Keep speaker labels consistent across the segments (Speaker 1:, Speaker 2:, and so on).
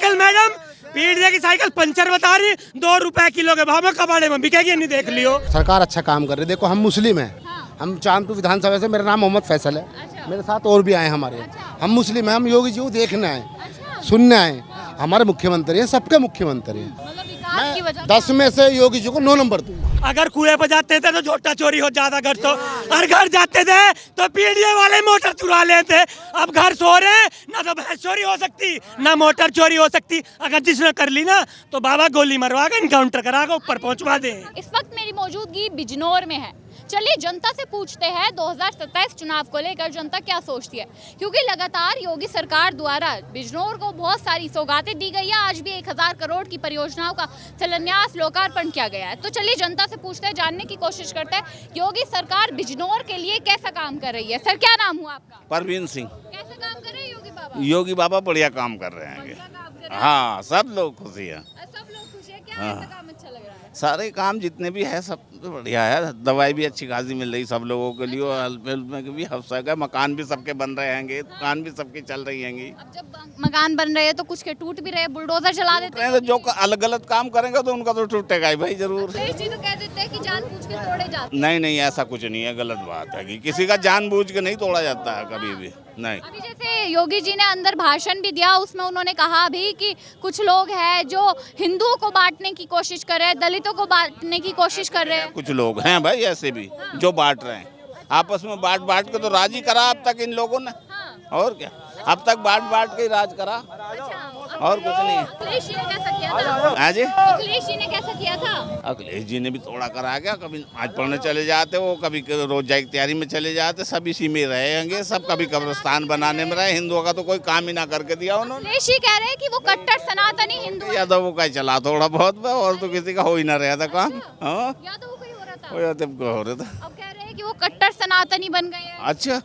Speaker 1: Cycle madam पीढ़ी की cycle puncture बता रही 2 रुपए किलो के भाव में कबाड़े में बिकेगी, नहीं देख लियो।
Speaker 2: सरकार अच्छा काम कर रही है। देखो हम मुस्लिम हैं, हम चांदपुर विधानसभा से, मेरा नाम मोहम्मद फैसल है, मेरे साथ और भी आए हमारे। हम मुस्लिम हैं, हम योगी जी को देखने आए, सुनने आए। हमारे मुख्यमंत्री हैं, सबके मुख्यमंत्री हैं। मैं 10 में से योगी जी को 9 नंबर दूंगा।
Speaker 1: अगर कुएं पर जाते थे तो झोटा चोरी हो जाता घर, तो और घर जाते थे तो पीढ़ी वाले मोटर चुरा लेते। अब घर सो रहे हैं, ना तो भैंस चोरी हो सकती ना मोटर चोरी हो सकती। अगर जिसने कर ली ना तो बाबा गोली मरवा के इनकाउंटर करा के ऊपर पहुंचवा दे।
Speaker 3: इस वक्त मेरी मौजूदगी बिजनौर में है। चलिए जनता से पूछते हैं 2027 चुनाव को लेकर जनता क्या सोचती है, क्योंकि लगातार योगी सरकार द्वारा बिजनौर को बहुत सारी सौगातें दी गई है। आज भी 1000 करोड़ की परियोजनाओं का शिलान्यास लोकार्पण किया गया है। तो चलिए जनता से पूछते हैं, जानने की कोशिश करते हैं योगी सरकार बिजनौर के लिए कैसा काम कर रही है। सर क्या नाम हुआ आपका?
Speaker 4: परवीन सिंह।
Speaker 3: कैसा काम कर रहे हैं योगी बाबा?
Speaker 4: योगी बाबा बढ़िया काम कर रहे हैं। हाँ, सब लोग खुशी हैं।
Speaker 3: सब लोग खुश हैं। क्या ऐसा काम अच्छा लग रहा है?
Speaker 4: सारे काम जितने भी है सब बढ़िया है। दवाई भी अच्छी खासी मिल रही सब लोगों के लिए, और हेल्थ में भी हफ्सा का मकान भी सबके बन रहे हैं, दुकान भी सबकी चल रही हैं।
Speaker 3: अब जब मकान बन रहे हैं तो कुछ के टूट भी रहे, बुलडोजर चला देते हैं।
Speaker 4: तो जो अलग गलत काम करेंगे तो उनका तो टूटेगा ही भाई, जरूर।
Speaker 3: तो कह देते हैं कि जानबूझ के तोड़े जाते हैं।
Speaker 4: नहीं, ऐसा कुछ नहीं है, गलत बात है कि किसी का जानबूझ के नहीं तोड़ा जाता है कभी भी, नहीं।
Speaker 3: अभी जैसे योगी जी ने अंदर भाषण भी दिया, उसमें उन्होंने कहा भी कि कुछ लोग हैं जो हिंदुओं को बांटने की कोशिश कर रहे हैं, दलितों को बांटने की कोशिश कर रहे हैं।
Speaker 4: कुछ लोग हैं भाई ऐसे भी जो बांट रहे हैं, आपस में बांट के तो राज ही करा अब तक इन लोगों ने। और क्या, अब तक बांट के ही राज करा, और कुछ नहीं।
Speaker 3: अखिलेश जी ने कैसा किया था?
Speaker 4: हाँ जी,
Speaker 3: अखिलेश जी ने कैसा किया था?
Speaker 4: अखिलेश जी ने भी थोड़ा करा गया। कभी आज पढ़ने चले जाते वो, कभी रोजाई की तैयारी में चले जाते, सब इसी में रहेंगे सब। कभी कब्रिस्तान बनाने में रहे, हिंदुओं का तो कोई काम ही ना करके दिया उन्होंने।
Speaker 3: अखिलेश जी कह रहे हैं कि वो कट्टर सनातनी हिंदू है।
Speaker 4: यादव का चला थोड़ा बहुत, और तो किसी का हो ही ना रहा था काम। हाँ,
Speaker 3: यादव को ही हो रहा था।
Speaker 4: हो रहा था।
Speaker 3: अब कह रहे हैं कि वो कट्टर सनातनी बन गए हैं।
Speaker 4: अच्छा,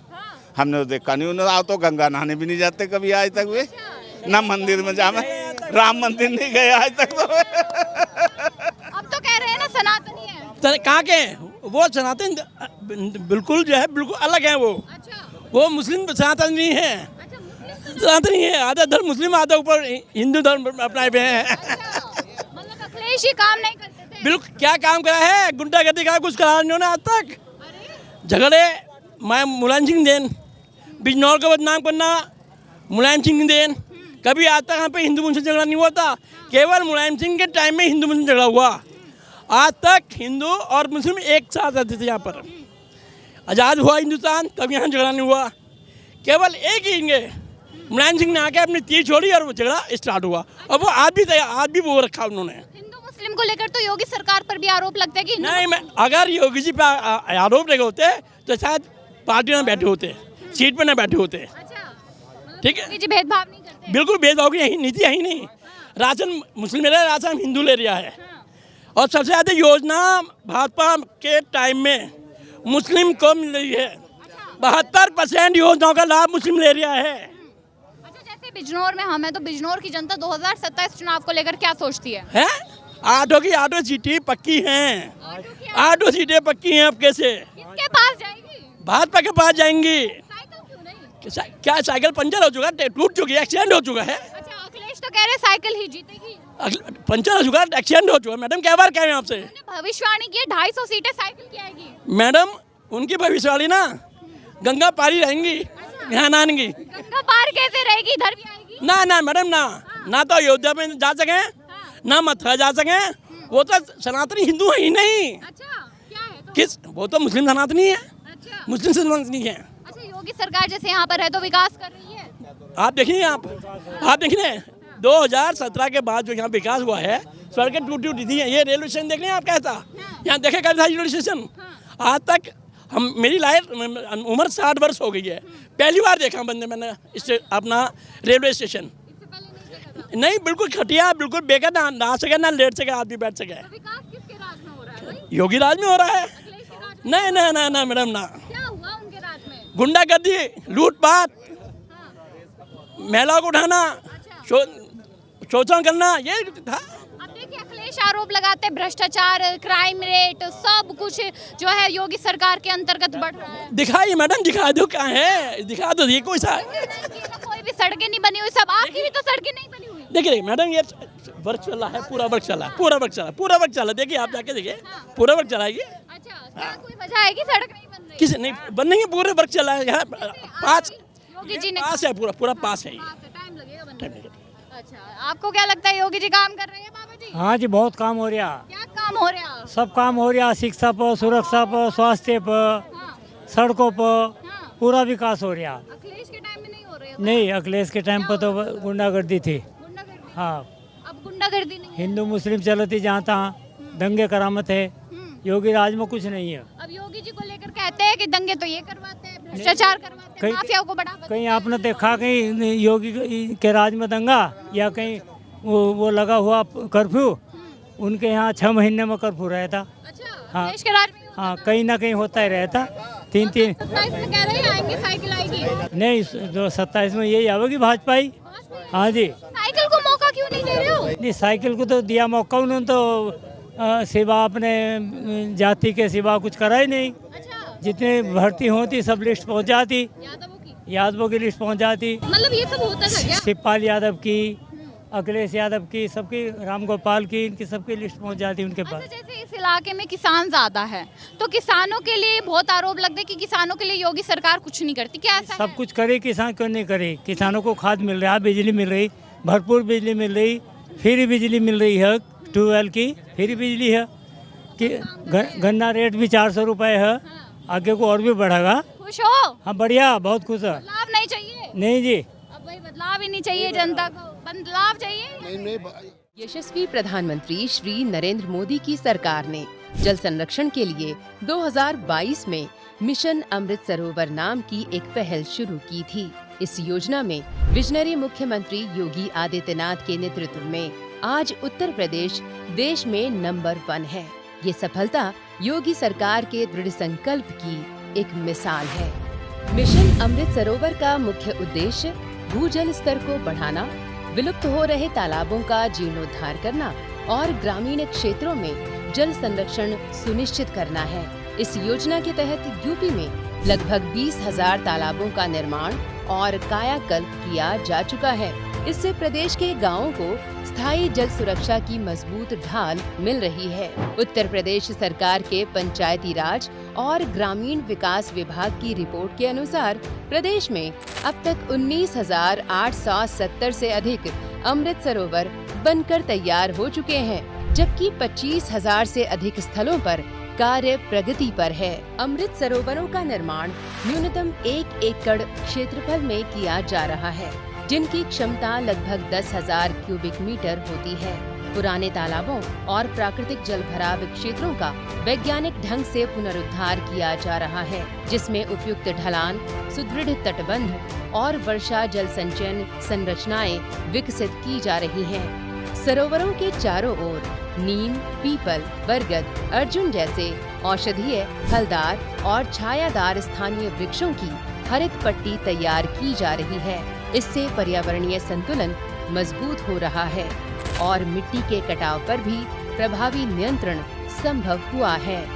Speaker 4: हमने तो देखा नहीं उन्हें। तो गंगा नहाने भी नहीं जाते कभी आज तक वे, ना मंदिर में जावे, राम मंदिर नहीं गए आज तक तो।
Speaker 3: अब तो कह रहे हैं ना सनातनी है।
Speaker 5: कहाँ के वो सनातन बिल्कुल जो है बिल्कुल अलग है वो।
Speaker 3: अच्छा।
Speaker 5: वो मुस्लिम सनातन नहीं है।
Speaker 3: अच्छा, मुस्लिम
Speaker 5: सनातनी है, आधा धर्म मुस्लिम आधा ऊपर हिंदू धर्म अपनाए हुए हैं।
Speaker 3: मतलब अखिलेश ही काम नहीं करते थे।
Speaker 5: बिल्कुल, क्या काम करा है? गुंडागर्दी का कुछ करा नहीं उन्होंने आज तक। झगड़े मैं मुलायम सिंह देन, बिजनौर को बदनाम करना मुलायम सिंह देन। कभी आज तक यहाँ पे हिंदू मुस्लिम झगड़ा नहीं हुआ था, केवल मुलायम सिंह के टाइम में हिंदू मुस्लिम झगड़ा हुआ। आज तक हिंदू और मुस्लिम एक साथ रहते थे यहाँ पर। आज़ाद हुआ हिंदुस्तान तब यहाँ झगड़ा नहीं हुआ, केवल एक ही मुलायम सिंह ने आके अपनी तीर छोड़ी और वो झगड़ा स्टार्ट हुआ। और वो आज भी वो रखा उन्होंने।
Speaker 3: हिंदू मुस्लिम को लेकर तो योगी सरकार पर भी आरोप लगता है कि
Speaker 5: नहीं, मैं अगर योगी जी पे आरोप लगे होते तो शायद पार्टी में बैठे होते, सीट पर ना बैठे होते। ठीक है,
Speaker 3: जी भेदभाव नहीं करते।
Speaker 5: बिल्कुल भेदभाव की यही नीति यही नहीं। राशन मुस्लिम ले रहा है, राशन हिंदू ले रहा है। और सबसे ज़्यादा योजना भाजपा के टाइम में मुस्लिम को मिल रही है। 72% योजनाओं का लाभ मुस्लिम ले रहा है।
Speaker 3: अच्छा, जैसे बिजनौर में हम हैं तो बिजनौर की जनता 2027 चुनाव को लेकर क्या सोचती है?
Speaker 5: हैं? आठों सीटें पक्की हैं। 8 सीटें पक्की हैं। अब कैसे?
Speaker 3: किसके पास जाएगी?
Speaker 5: भाजपा के पास जाएंगी।
Speaker 3: साइकिल क्यों नहीं?
Speaker 5: क्या साइकिल पंचर हो चुका है, टूट चुकी है, एक्सीडेंट हो चुका है।
Speaker 3: अच्छा, अखिलेश तो कह रहे साइकिल ही जीतेगी।
Speaker 5: पंचर हो चुका है, एक्सीडेंट हो चुका है। मैडम क्या बार कह रहे हैं आपसे?
Speaker 3: भविष्यवाणी की 250 सीटें साइकिल की आएगी।
Speaker 5: मैडम उनकी भविष्यवाणी ना गंगा पारी रहेंगी, यहाँ आएंगी।
Speaker 3: गंगा पार कैसे रहेगी? इधर भी आएगी?
Speaker 5: ना मैडम, ना तो अयोध्या में जा सके, ना मथुरा जा सके। वो तो सनातनी हिंदू है ही नहीं।
Speaker 3: अच्छा, क्या है तो?
Speaker 5: किस? वो तो मुस्लिम सनातनी है।
Speaker 3: अच्छा।
Speaker 5: मुस्लिम सनातनी है।
Speaker 3: अच्छा, योगी सरकार जैसे यहाँ पर है तो विकास कर रही है।
Speaker 5: आप देखिए, आप देखिए 2017 के बाद जो यहाँ विकास हुआ है, सड़कें टूटी थी। ये रेलवे स्टेशन देख रहे हैं आप कैसा? यहाँ देखे कैसा रेलवे स्टेशन? आज तक मेरी लाइफ उम्र 60 वर्ष हो गई है, पहली बार देखा बंदे मैंने अपना रेलवे स्टेशन। नहीं, बिल्कुल खटिया, बिल्कुल बेकार, ना सके ना लेट सके, आदमी बैठ सके।
Speaker 3: विकास किसके राज में हो रहा है भाई?
Speaker 5: योगी राज में हो रहा है।
Speaker 3: अखिलेश के राज में?
Speaker 5: ना मैडम ना।
Speaker 3: क्या हुआ उनके राज में?
Speaker 5: गुंडागर्दी, लूटपाट, महिलाओं को उठाना, शोषण करना, ये था।
Speaker 3: अब देखिए अखिलेश आरोप लगाते हैं भ्रष्टाचार, क्राइम रेट, सब कुछ जो है योगी सरकार के अंतर्गत बढ़ रहा है।
Speaker 5: दिखाइए मैडम, दिखा दो क्या है, दिखा दो। ये कोई सा
Speaker 3: कोई भी सड़कें नहीं बनी हुई, सब आपकी भी तो सड़कें नहीं बनी हुई।
Speaker 5: देखिए मैडम, ये वर्क चल रहा है, पूरा वर्क चल रहा है, पूरा वर्क चल रहा है, पूरा वर्क चल रहा है। देखिए आप जाके देखिए, पूरा वर्क चला है ये।
Speaker 3: अच्छा, क्या कोई वजह है कि सड़क नहीं बन रही?
Speaker 5: किसी नहीं बन नहीं है, पूरे वर्क चल रहा है यहाँ पास,
Speaker 3: योगी जी ने
Speaker 5: पास है, पूरा पास है ये।
Speaker 3: टाइम लगेगा बनने
Speaker 5: टाइम
Speaker 3: में।
Speaker 5: लगेगा।
Speaker 3: अच्छा, आपको क्या लगता है योगी जी काम कर रहे हैं बाबा जी?
Speaker 6: हाँ जी, बहुत काम हो रहा।
Speaker 3: क्या काम हो रहा?
Speaker 6: सब काम हो रहा, शिक्षा पर, सुरक्षा पर, स्वास्थ्य पर,
Speaker 3: हाँ,
Speaker 6: सड़कों पर,
Speaker 3: हाँ।
Speaker 6: पूरा विकास हो रहा।
Speaker 3: अखिलेश के टाइम में नहीं हो रहे?
Speaker 6: नहीं, अखिलेश के टाइम पर तो गुंडागर्दी थी।
Speaker 3: गुंडागर्दी।
Speaker 6: हाँ,
Speaker 3: अब गुंडागर्दी नहीं है।
Speaker 6: हिंदू मुस्लिम चलती जहाँ तहाँ, दंगे करामत है। योगी राज में कुछ नहीं है।
Speaker 3: अब योगी जी को लेकर कहते हैं कि दंगे तो ये करवाते हैं, भ्रष्टाचार करवाते हैं,
Speaker 6: कहीं-
Speaker 3: माफियाओं को बढ़ावा
Speaker 6: कहीं आपने देखा कहीं योगी के राज में दंगा, या कहीं वो लगा हुआ कर्फ्यू? उनके यहाँ 6 महीने में कर्फ्यू रहता।
Speaker 3: अच्छा,
Speaker 6: हाँ।
Speaker 3: देश के राज में
Speaker 6: हाँ, कहीं ना कहीं होता ही रहता। 3-3
Speaker 3: 27 में कह रहे हैं आएंगे, साइकिल आएगी।
Speaker 6: नहीं, 27 में यही आवेगी भाजपा ही। हाँ जी।
Speaker 3: साइकिल को मौका क्यों नहीं दे रहे हो?
Speaker 6: नहीं, साइकिल को तो दिया मौका, उन्होंने तो सिवा अपने जाति के सिवा कुछ करा ही नहीं।
Speaker 3: अच्छा,
Speaker 6: जितने भर्ती होती सब लिस्ट पहुंच जाती,
Speaker 3: यादवों की
Speaker 6: यादवों की लिस्ट पहुंच जाती,
Speaker 3: मतलब ये सब होता था क्या?
Speaker 6: शिवपाल यादव की, अखिलेश यादव की, सबकी, राम गोपाल की, इनकी सबकी लिस्ट पहुंच जाती उनके
Speaker 3: अच्छा,
Speaker 6: पास।
Speaker 3: जैसे इस इलाके में किसान ज्यादा है, तो किसानों के लिए बहुत आरोप लगते हैं कि किसानों के लिए योगी सरकार कुछ नहीं करती। क्या ऐसा
Speaker 6: सब
Speaker 3: है?
Speaker 6: कुछ करे, किसान क्यों नहीं करे? किसानों को खाद मिल रहा है, बिजली मिल रही, भरपूर बिजली मिल रही, फ्री बिजली मिल रही है, ट्यूबवेल की फ्री बिजली है कि गन्ना रेट भी 400 रुपये है, आगे को और भी बढ़ेगा।
Speaker 3: खुश हो?
Speaker 6: हाँ, बढ़िया, बहुत खुश है।
Speaker 3: बदलाव नहीं चाहिए?
Speaker 6: नहीं जी,
Speaker 3: अब भाई बदलाव ही नहीं चाहिए, जनता को बदलाव चाहिए।
Speaker 7: यशस्वी प्रधानमंत्री श्री नरेंद्र मोदी की सरकार ने जल संरक्षण के लिए 2022 में मिशन अमृत सरोवर नाम की एक पहल शुरू की थी। इस योजना में विजनरी मुख्यमंत्री योगी आदित्यनाथ के नेतृत्व में आज उत्तर प्रदेश देश में नंबर 1 है। ये सफलता योगी सरकार के दृढ़ संकल्प की एक मिसाल है। मिशन अमृत सरोवर का मुख्य उद्देश्य भूजल स्तर को बढ़ाना, विलुप्त हो रहे तालाबों का जीर्णोद्धार करना और ग्रामीण क्षेत्रों में जल संरक्षण सुनिश्चित करना है। इस योजना के तहत यूपी में लगभग 20,000 तालाबों का निर्माण और कायाकल्प किया जा चुका है। इससे प्रदेश के गांवों को स्थायी जल सुरक्षा की मजबूत ढाल मिल रही है। उत्तर प्रदेश सरकार के पंचायती राज और ग्रामीण विकास विभाग की रिपोर्ट के अनुसार प्रदेश में अब तक 19,870 से अधिक अमृत सरोवर बनकर तैयार हो चुके हैं, जबकि 25,000 से अधिक स्थलों पर कार्य प्रगति पर है। अमृत सरोवरों का निर्माण न्यूनतम 1 एकड़ क्षेत्रफल में किया जा रहा है, जिनकी क्षमता लगभग 10,000 क्यूबिक मीटर होती है। पुराने तालाबों और प्राकृतिक जल भराव क्षेत्रों का वैज्ञानिक ढंग से पुनरुद्धार किया जा रहा है, जिसमें उपयुक्त ढलान, सुदृढ़ तटबंध और वर्षा जल संचयन संरचनाएं विकसित की जा रही हैं। सरोवरों के चारों ओर नीम, पीपल, बरगद, अर्जुन जैसे औषधीय, फलदार और छायादार स्थानीय वृक्षों की हरित पट्टी तैयार की जा रही है। इससे पर्यावरणीय संतुलन मजबूत हो रहा है और मिट्टी के कटाव पर भी प्रभावी नियंत्रण संभव हुआ है।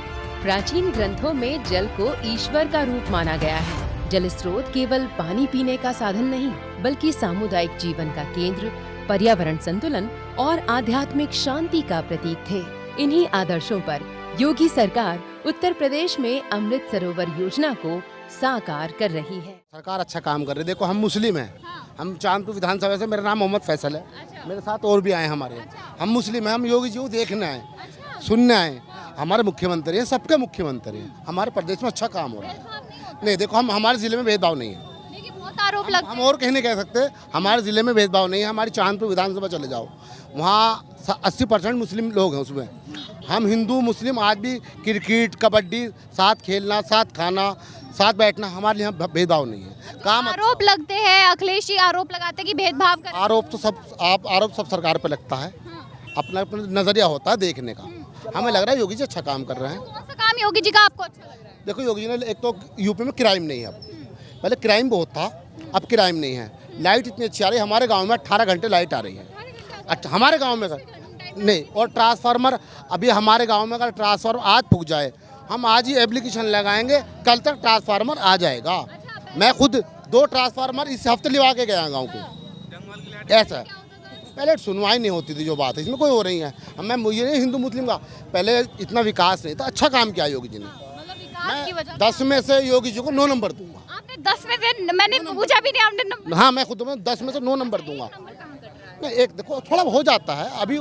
Speaker 7: प्राचीन ग्रंथों में जल को ईश्वर का रूप माना गया है। जल स्रोत केवल पानी पीने का साधन नहीं, बल्कि सामुदायिक जीवन का केंद्र, पर्यावरण संतुलन और आध्यात्मिक शांति का प्रतीक थे। इन्हीं आदर्शों पर योगी सरकार उत्तर प्रदेश में अमृत सरोवर योजना को साकार कर रही है।
Speaker 2: सरकार अच्छा काम कर रही है। देखो हम मुस्लिम हैं, हम चांदपुर विधानसभा से, मेरा नाम मोहम्मद फैसल है। मेरे साथ और भी आए हमारे। हम मुस्लिम हैं, हम योगी जी को देखने आए, सुनने आए। हमारे मुख्यमंत्री हैं, सबके मुख्यमंत्री हैं। हमारे प्रदेश में अच्छा काम हो रहा है। नहीं, देखो हम, हमारे जिले में भेदभाव नहीं है।
Speaker 3: देखिए, बहुत आरोप लगते
Speaker 2: हम और कहीं नहीं कह सकते, हमारे ज़िले में भेदभाव नहीं है। हमारी चांदपुर विधानसभा चले जाओ, वहाँ 80% मुस्लिम लोग हैं उसमें। हम हिंदू मुस्लिम आज भी क्रिकेट, कबड्डी, साथ खेलना, साथ खाना, साथ बैठना, हमारे यहाँ भेदभाव नहीं है। काम
Speaker 3: आरोप लगते हैं, अखिलेश जी आरोप लगाते हैं कि भेदभाव कर।
Speaker 2: आरोप तो आरोप सब सरकार पे लगता है। अपना अपना नज़रिया होता है देखने का। हमें लग रहा है योगी जी अच्छा काम कर रहे हैं।
Speaker 3: कौन सा काम योगी जी का आपको अच्छा लग रहा है?
Speaker 2: देखो योगी जी ने, एक तो यूपी में क्राइम नहीं है। अब पहले क्राइम बहुत था, अब क्राइम नहीं है। लाइट इतनी अच्छी आ रही है, हमारे गांव में 18 घंटे लाइट आ रही है। अच्छा, हमारे गांव में नहीं। और ट्रांसफार्मर, अभी हमारे गांव में अगर ट्रांसफार्मर आज फूक जाए, हम आज ही एप्लीकेशन लगाएंगे, कल तक ट्रांसफार्मर आ जाएगा। मैं खुद 2 ट्रांसफार्मर इस हफ्ते लिवा के गया गाँव को। ऐसा है, पहले सुनवाई नहीं होती थी, जो बात है इसमें कोई हो रही है। मैं मुझे नहीं हिंदू मुस्लिम का, पहले इतना विकास नहीं था, अच्छा काम किया योगी जी ने।
Speaker 3: मतलब विकास की वजह
Speaker 2: 10 में से योगी जी को 9 नंबर दूंगा।
Speaker 3: आपने 10 में से, मैंने पूछा भी नहीं आपने नंबर
Speaker 2: हाँ, मैं खुद 10 में से 9 नंबर दूंगा। नहीं, एक देखो थोड़ा हो जाता है, अभी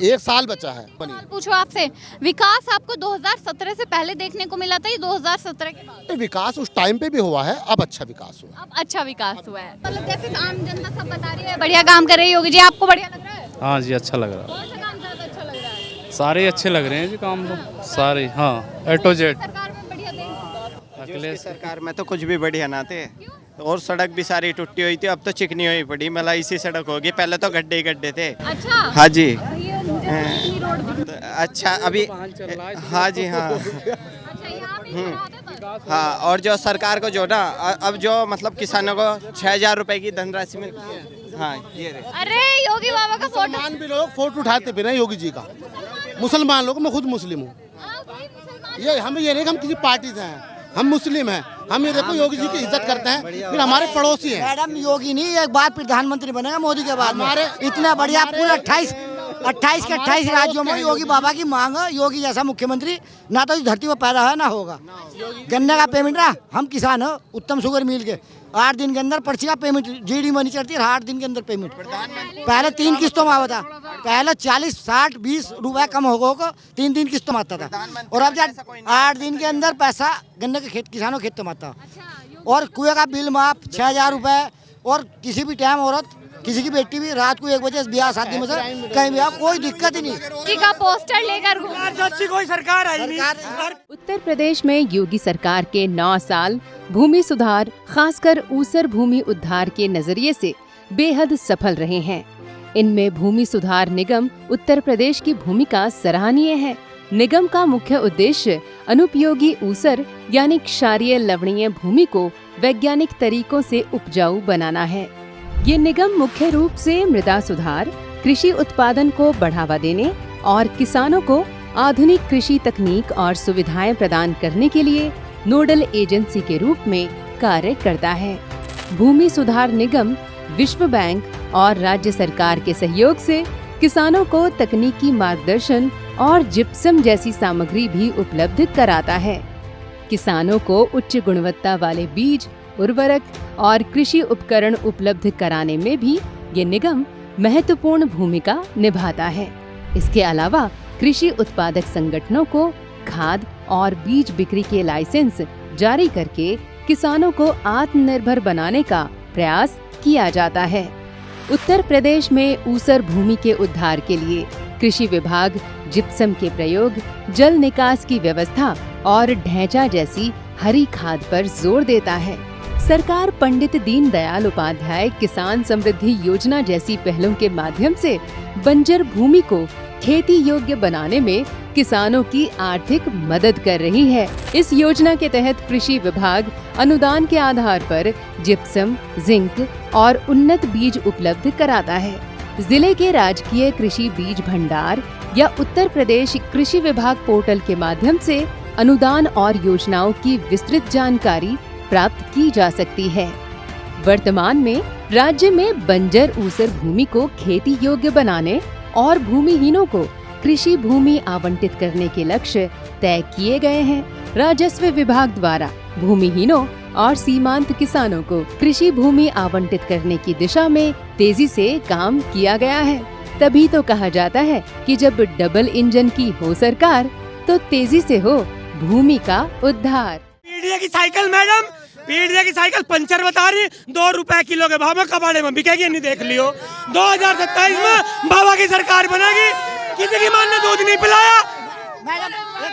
Speaker 2: 1 साल बचा है।
Speaker 3: सवाल पूछो आपसे, विकास आपको 2017 से पहले देखने को मिला था या 2017 के बाद?
Speaker 2: विकास उस टाइम पे भी हुआ है, अब अच्छा विकास हुआ।
Speaker 3: अब अच्छा विकास हुआ है, मतलब जैसे आम जनता सब बता रही है बढ़िया काम कर रही है योगी जी, आपको बढ़िया लग रहा है?
Speaker 8: हाँ जी, अच्छा लग रहा है।
Speaker 3: कौन सा काम ज्यादा अच्छा लग रहा है?
Speaker 8: सारे अच्छे लग रहे हैं जी काम तो, सारे। हाँ, A to Z।
Speaker 3: सरकार में बढ़िया दें।
Speaker 8: अखिलेश
Speaker 9: सरकार में तो कुछ भी बढ़िया ना थे, और सड़क भी सारी टूटी हुई थी, अब तो चिकनी हुई पड़ी, मलाई इसी सड़क होगी, पहले तो गड्ढे ही गड्ढे थे।
Speaker 3: अच्छा,
Speaker 9: हाँ जी।
Speaker 3: ये मुझे चिकनी रोड दिख रही है।
Speaker 9: अच्छा अभी, हाँ जी हाँ
Speaker 3: अच्छा, यहाँ पे बनाते थे।
Speaker 9: हाँ, और जो सरकार को जो ना अब जो मतलब किसानों को 6,000 रुपए की धनराशि मिलती है। हाँ, ये
Speaker 3: अरे योगी बाबा का फोटो।
Speaker 2: मुसलमान भी लोग फोटो उठाते फिर हैं योगी जी का, मुसलमान लोग, मैं खुद मुस्लिम हूँ। ये हम ये नहीं कि हम किसी पार्टी से हैं, हम मुस्लिम हैं। हम ये देखो योगी जी की इज्जत करते हैं, फिर हमारे पड़ोसी हैं।
Speaker 10: मैडम योगी नहीं, एक बार प्रधानमंत्री बनेगा मोदी के बाद।
Speaker 2: हमारे
Speaker 10: इतना बढ़िया पूरे 28 के 28 राज्यों में योगी बाबा की मांग है। योगी जैसा मुख्यमंत्री ना तो इस धरती पर पैदा है ना होगा। गन्ने का पेमेंट ना, हम किसान हो उत्तम शुगर मिल के 8 दिन के अंदर पर्ची का पेमेंट, जीडी मनी चढ़ती है 8 दिन के अंदर पेमेंट। पहले 3 किस्तों में आता था, पहले 40, 60, 20 रुपए कम होगा 3 किस्तों में आता था, और अब जब 8 दिन के अंदर पैसा गन्ने के खेत, किसानों के खेत में आता। और कुएं का बिल माफ 6,000 रुपए, और किसी भी टाइम औरत, किसी की बेटी भी रात को 1 बजे ब्याह शादी में से कहीं भी आओ, कोई दिक्कत ही नहीं।
Speaker 3: जी का पोस्टर लेकर
Speaker 1: अच्छी कोई सरकार आई नहीं।
Speaker 7: उत्तर प्रदेश में योगी सरकार के 9 साल भूमि सुधार, खासकर ऊसर भूमि उद्धार के नजरिए से बेहद सफल रहे हैं। इनमें भूमि सुधार निगम उत्तर प्रदेश की भूमिका सराहनीय है। निगम का मुख्य उद्देश्य अनुपयोगी ऊसर यानी क्षारीय लवणीय भूमि को वैज्ञानिक तरीकों से उपजाऊ बनाना है। ये निगम मुख्य रूप से मृदा सुधार, कृषि उत्पादन को बढ़ावा देने और किसानों को आधुनिक कृषि तकनीक और सुविधाएं प्रदान करने के लिए नोडल एजेंसी के रूप में कार्य करता है। भूमि सुधार निगम विश्व बैंक और राज्य सरकार के सहयोग से किसानों को तकनीकी मार्गदर्शन और जिप्सम जैसी सामग्री भी उपलब्ध कराता है। किसानों को उच्च गुणवत्ता वाले बीज, उर्वरक और कृषि उपकरण उपलब्ध कराने में भी ये निगम महत्वपूर्ण भूमिका निभाता है। इसके अलावा कृषि उत्पादक संगठनों को खाद और बीज बिक्री के लाइसेंस जारी करके किसानों को आत्मनिर्भर बनाने का प्रयास किया जाता है। उत्तर प्रदेश में ऊसर भूमि के उद्धार के लिए कृषि विभाग जिप्सम के प्रयोग, जल निकास की व्यवस्था और ढैंचा जैसी हरी खाद पर जोर देता है। सरकार पंडित दीनदयाल उपाध्याय किसान समृद्धि योजना जैसी पहलों के माध्यम से बंजर भूमि को खेती योग्य बनाने में किसानों की आर्थिक मदद कर रही है। इस योजना के तहत कृषि विभाग अनुदान के आधार पर जिप्सम, जिंक और उन्नत बीज उपलब्ध कराता है। जिले के राजकीय कृषि बीज भंडार या उत्तर प्रदेश कृषि विभाग पोर्टल के माध्यम से अनुदान और योजनाओं की विस्तृत जानकारी प्राप्त की जा सकती है। वर्तमान में राज्य में बंजर ऊसर भूमि को खेती योग्य बनाने और भूमिहीनों को कृषि भूमि आवंटित करने के लक्ष्य तय किए गए हैं। राजस्व विभाग द्वारा भूमिहीनों और सीमांत किसानों को कृषि भूमि आवंटित करने की दिशा में तेजी से काम किया गया है। तभी तो कहा जाता है कि जब डबल इंजन की हो सरकार तो तेजी से हो भूमि का उद्धार।
Speaker 1: पीडीए की साइकिल मैडम, पीडीए की साइकिल पंचर बता रही 2 रुपए किलो के भाव में कबाड़े में बिकेगी, नहीं देख लियो। 2027 में बाबा की सरकार बनेगी। किसी की मां ने दूध नहीं पिलाया,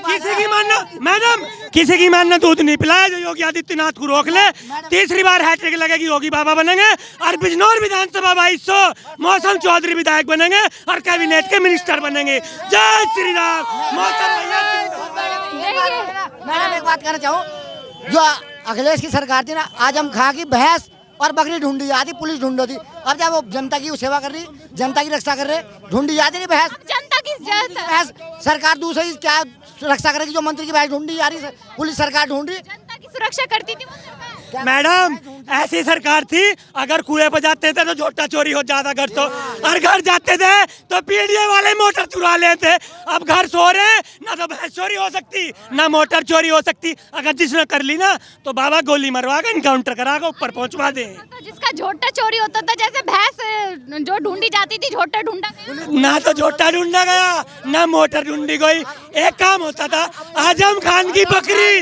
Speaker 1: किसी की मां ने मैडम, किसी की मां ने दूध नहीं पिलाया। जो योगी आदित्यनाथ को रोक ले, तीसरी बार हैट्रिक लगेगी, योगी बाबा बनेंगे और बिजनौर विधानसभा 2200 मौसम चौधरी विधायक बनेंगे और कैबिनेट के मिनिस्टर बनेंगे। जय श्री राम। मौसम
Speaker 10: मैडम एक बात कहना चाहूँ, जो अखिलेश की सरकार थी ना, आजम खां की भैंस और बकरी ढूंढी जाती, पुलिस ढूंढ थी। अब जब वो जनता की सेवा कर रही, जनता की रक्षा कर रहे, ढूंढी जाती नहीं भैंस।
Speaker 3: जनता की
Speaker 10: भैंस सरकार दूसरी क्या रक्षा करेगी? जो मंत्री की भैंस ढूंढी जा रही, पुलिस सरकार ढूंढ रही।
Speaker 3: जनता की सुरक्षा करती थी वो सरकार।
Speaker 1: मैडम ऐसी सरकार थी, अगर कुएं पर जाते थे तो झोटा चोरी हो जाता घर तो, और घर जाते थे तो पीडीए वाले मोटर चुरा लेते। अब घर सो रहे हैं, ना तो भैंस चोरी हो सकती, ना मोटर चोरी हो सकती। अगर जिसने कर ली ना तो बाबा गोली मरवा के इनकाउंटर करा के ऊपर पहुंचवा दे।
Speaker 3: तो जिसका झोटा चोरी होता था, जैसे भैंस जो ढूंढी जाती थी, झोटा ढूंढा गया।
Speaker 1: ना तो झोटा ढूंढा गया, ना मोटर ढूंढी गई। एक काम होता था, आजम खान की बकरी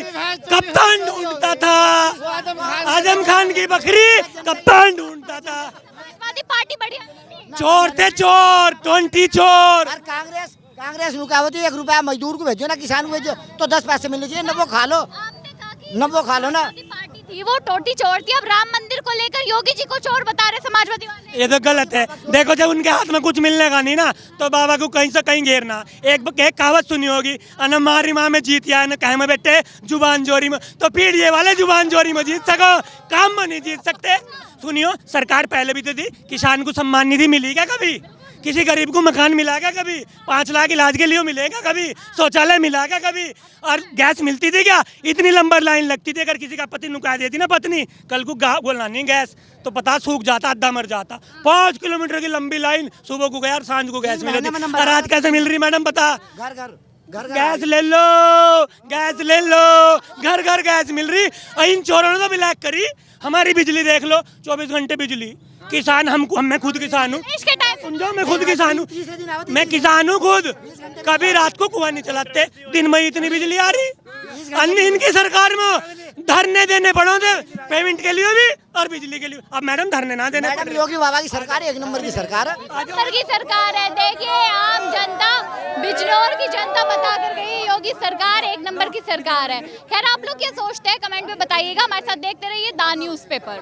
Speaker 1: कप्तान ढूंढता था, आजम खान की बकरी कप्तान ढूंढता था।
Speaker 3: समाजवादी पार्टी बढ़िया नहीं।
Speaker 1: चोर थे चोर, 20 चोर।
Speaker 10: और कांग्रेस रुका होती, 1 रुपया मजदूर को भेजो ना, किसान को भेजो तो 10 पैसे मिलने चाहिए, न वो खा लो, न वो खा लो ना।
Speaker 3: पार्टी थी वो टोटी चोर थी। अब राम मंदिर को लेकर योगी जी को चोर बता रहे समाजवादी वाले।
Speaker 1: ये तो गलत है। देखो जब उनके हाथ में कुछ मिलने का नहीं ना, तो बाबा को कहीं से कहीं घेरना। एक कहावत सुनी होगी, अन मारी माँ में जीत या न कहे में बैठे जुबान जोरी में। तो पीडीए वाले जुबान जोरी में जीत सको, काम में नहीं जीत सकते। सुनियो, सरकार पहले भी तो थी, किसान को सम्मान निधि मिली क्या कभी? किसी गरीब को मकान मिला क्या कभी? 5 लाख इलाज के लिए मिलेगा कभी? शौचालय मिला क्या कभी? और गैस मिलती थी क्या? इतनी लंबी लाइन लगती थी। अगर किसी का पति नुका देती ना पत्नी, कल को बोलना नहीं गैस, तो पता सूख जाता, आधा मर जाता। 5 किलोमीटर की लंबी लाइन, सुबह को गया और सांझ को गैस मिल रही। और आज कैसे मिल रही मैडम बता?
Speaker 10: घर
Speaker 1: गैस ले लो, गैस ले लो, घर घर गैस मिल रही। और इन चोरों ने तो ब्लैक करी। हमारी बिजली देख लो, 24 घंटे बिजली। किसान मैं खुद किसान हूँ, समझो, मैं खुद किसान हूँ, मैं किसान हूँ खुद। कभी रात को कुआं नहीं चलाते, दिन में इतनी बिजली आ रही। अन्य इनकी सरकार में धरने देने पड़ो थे, पेमेंट के लिए भी और बिजली के लिए। अब मैडम धरने ना देने पड़े।
Speaker 10: योगी बाबा की सरकार 1 नंबर की सरकार है।
Speaker 3: नंबर की सरकार है। देखिए, आम जनता, बिजनौर की जनता बता कर गई, योगी सरकार 1 नंबर की सरकार है। खैर, आप लोग क्या सोचते हैं कमेंट में बताइएगा। हमारे साथ देखते रहिए द न्यूज़पेपर।